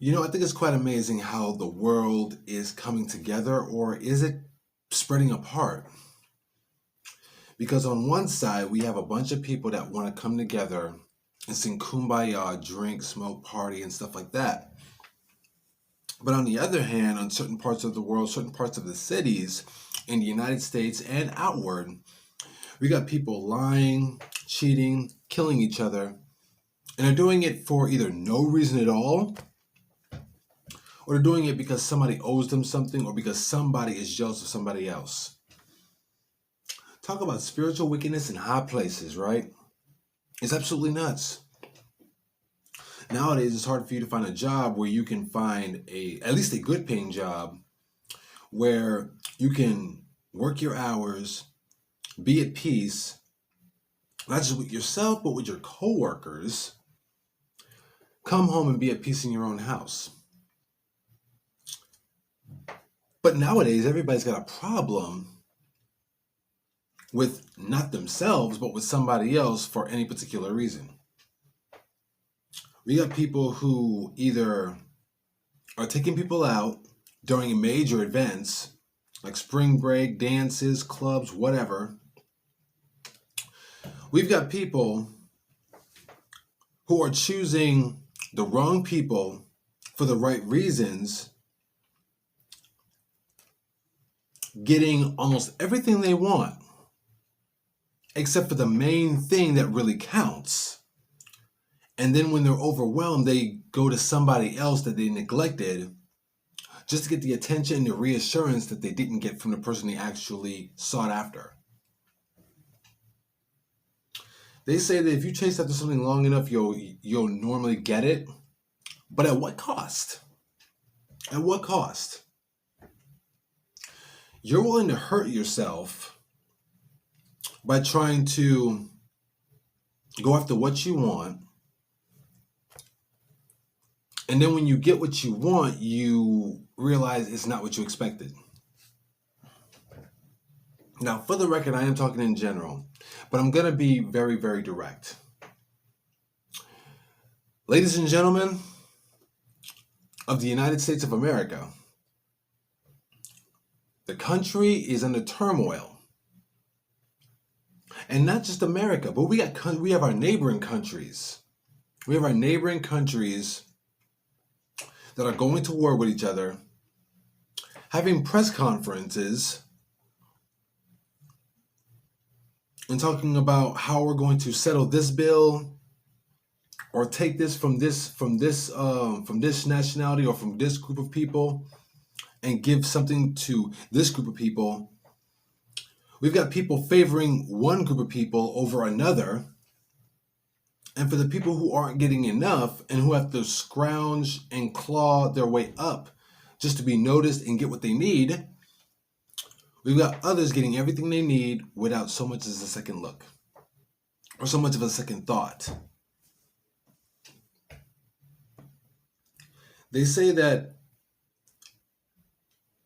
I think it's quite amazing how the world is coming together, or is it spreading apart? Because on one side, we have a bunch of people that want to come together and sing kumbaya, drink, smoke, party, and stuff like that. But on the other hand, on certain parts of the world, certain parts of the cities in the United States and outward, we got people lying, cheating, killing each other, and they're doing it for either no reason at all, or they're doing it because somebody owes them something, or because somebody is jealous of somebody else. Talk about spiritual wickedness in high places, right? It's absolutely nuts. Nowadays, it's hard for you to find a job where you can find at least a good paying job where you can work your hours, be at peace, not just with yourself, but with your coworkers. Come home and be at peace in your own house. But nowadays, everybody's got a problem with not themselves, but with somebody else for any particular reason. We got people who either are taking people out during major events like spring break, dances, clubs, whatever. We've got people who are choosing the wrong people for the right reasons, getting almost everything they want, except for the main thing that really counts. And then when they're overwhelmed, they go to somebody else that they neglected just to get the attention and the reassurance that they didn't get from the person they actually sought after. They say that if you chase after something long enough, you'll normally get it. But at what cost? At what cost? You're willing to hurt yourself by trying to go after what you want. And then when you get what you want, you realize it's not what you expected. Now, for the record, I am talking in general, but I'm going to be very, very direct. Ladies and gentlemen of the United States of America, the country is under turmoil. And not just America, but we have our neighboring countries. We have our neighboring countries that are going to war with each other, having press conferences and talking about how we're going to settle this bill or take this from this nationality or from this group of people and give something to this group of people. We've got people favoring one group of people over another. And for the people who aren't getting enough and who have to scrounge and claw their way up just to be noticed and get what they need, we've got others getting everything they need without so much as a second look or so much of a second thought. They say that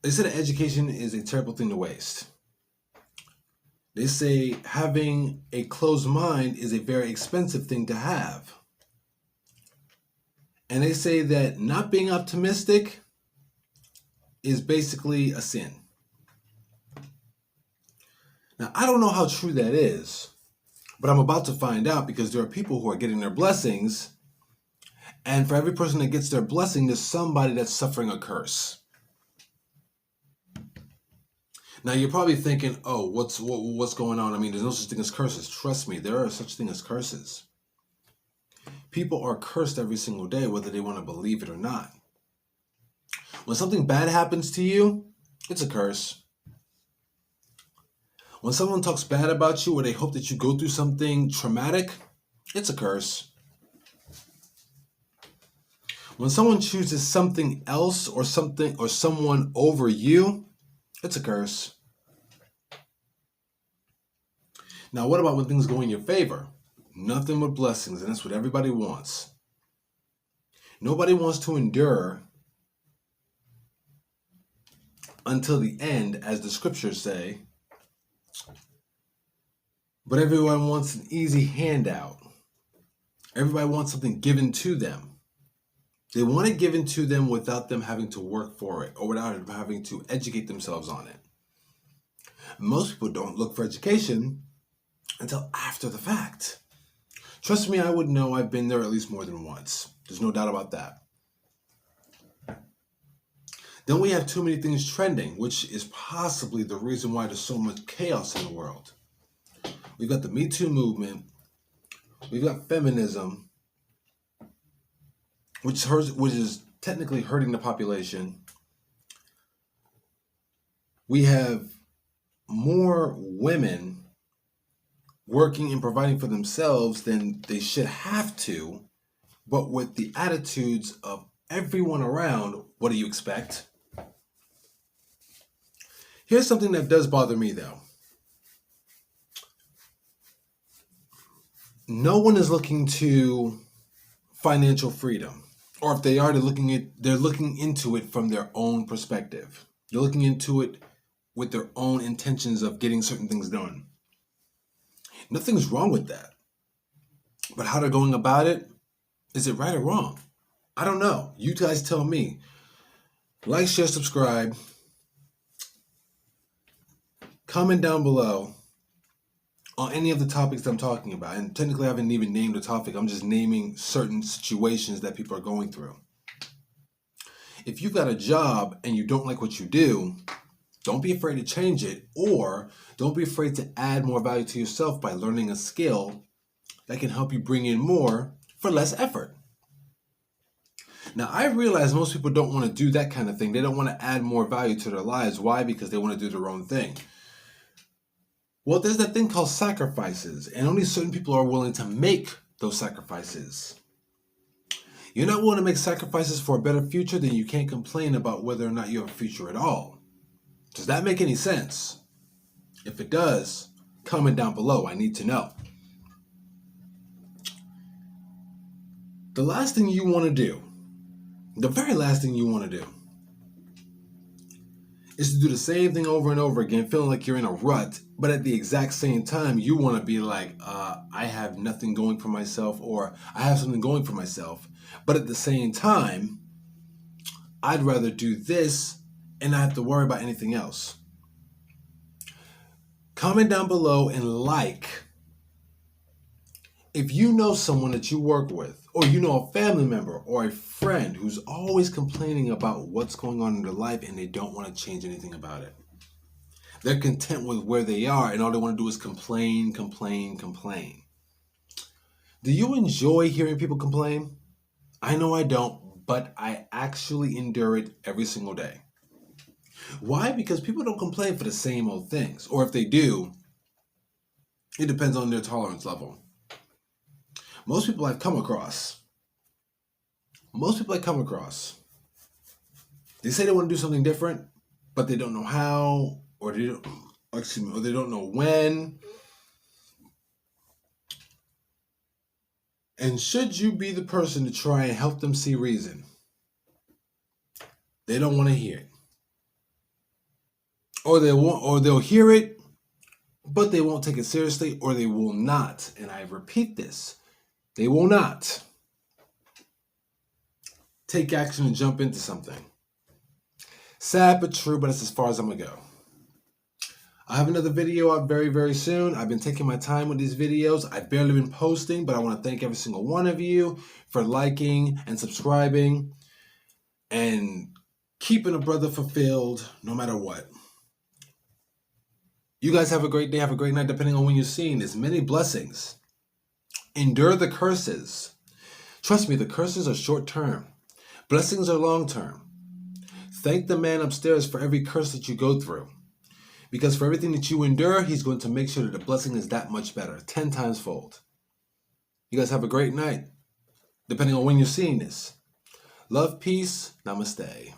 education is a terrible thing to waste. They say having a closed mind is a very expensive thing to have. And they say that not being optimistic is basically a sin. Now, I don't know how true that is, but I'm about to find out because there are people who are getting their blessings. And for every person that gets their blessing, there's somebody that's suffering a curse. Now, you're probably thinking, oh, what's going on? I mean, there's no such thing as curses. Trust me, there are such thing as curses. People are cursed every single day, whether they want to believe it or not. When something bad happens to you, it's a curse. When someone talks bad about you or they hope that you go through something traumatic, it's a curse. When someone chooses something else or something or someone over you, it's a curse. Now, what about when things go in your favor? Nothing but blessings, and that's what everybody wants. Nobody wants to endure until the end, as the scriptures say. But everyone wants an easy handout. Everybody wants something given to them. They want it given to them without them having to work for it or without having to educate themselves on it. Most people don't look for education until after the fact. Trust me, I would know. I've been there at least more than once. There's no doubt about that. Then we have too many things trending, which is possibly the reason why there's so much chaos in the world. We've got the Me Too movement. We've got feminism, which is technically hurting the population. We have more women working and providing for themselves than they should have to, but with the attitudes of everyone around, what do you expect? Here's something that does bother me, though. No one is looking to financial freedom, or if they are, they're looking into it from their own perspective. They're looking into it with their own intentions of getting certain things done. Nothing's wrong with that. But how they're going about it, is it right or wrong? I don't know. You guys tell me. Like, share, subscribe. Comment down below on any of the topics I'm talking about. And technically I haven't even named a topic. I'm just naming certain situations that people are going through. If you've got a job and you don't like what you do, don't be afraid to change it, or don't be afraid to add more value to yourself by learning a skill that can help you bring in more for less effort. Now, I realize most people don't want to do that kind of thing. They don't want to add more value to their lives. Why? Because they want to do their own thing. Well, there's that thing called sacrifices, and only certain people are willing to make those sacrifices. You're not willing to make sacrifices for a better future, then you can't complain about whether or not you have a future at all. Does that make any sense? If it does, comment down below. I need to know. The last thing you want to do, the very last thing you want to do, is to do the same thing over and over again, feeling like you're in a rut, but at the exact same time, you want to be like, I have nothing going for myself, or I have something going for myself, but at the same time, I'd rather do this and not have to worry about anything else. Comment down below and like if you know someone that you work with, or you know a family member or a friend who's always complaining about what's going on in their life and they don't want to change anything about it. They're content with where they are and all they want to do is complain, complain, complain. Do you enjoy hearing people complain? I know I don't, but I actually endure it every single day. Why? Because people don't complain for the same old things. Or if they do, it depends on their tolerance level. Most people I've come across, they say they want to do something different, but they don't know how, or they don't know when. And should you be the person to try and help them see reason, they don't want to hear it. Or they'll hear it, but they won't take it seriously, or they will not. And I repeat this, they will not take action and jump into something. Sad but true, but it's as far as I'm going to go. I have another video out very, very soon. I've been taking my time with these videos. I've barely been posting, but I want to thank every single one of you for liking and subscribing and keeping a brother fulfilled no matter what. You guys have a great day, have a great night, depending on when you're seeing this. Many blessings. Endure the curses. Trust me, the curses are short term. Blessings are long term. Thank the man upstairs for every curse that you go through. Because for everything that you endure, he's going to make sure that the blessing is that much better, 10 times fold. You guys have a great night, depending on when you're seeing this. Love, peace, namaste.